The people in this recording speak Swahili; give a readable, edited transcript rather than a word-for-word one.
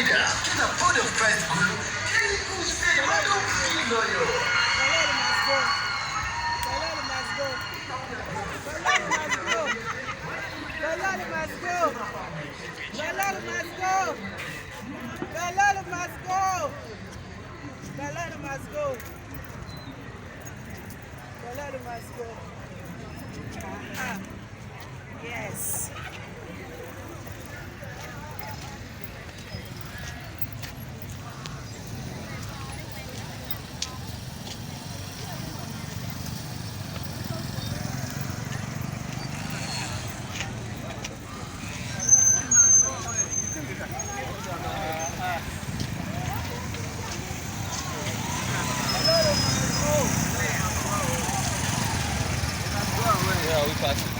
kawaida, tuna board of price group ili kusema ndio hiyo. Yes. Yeah, we passed it.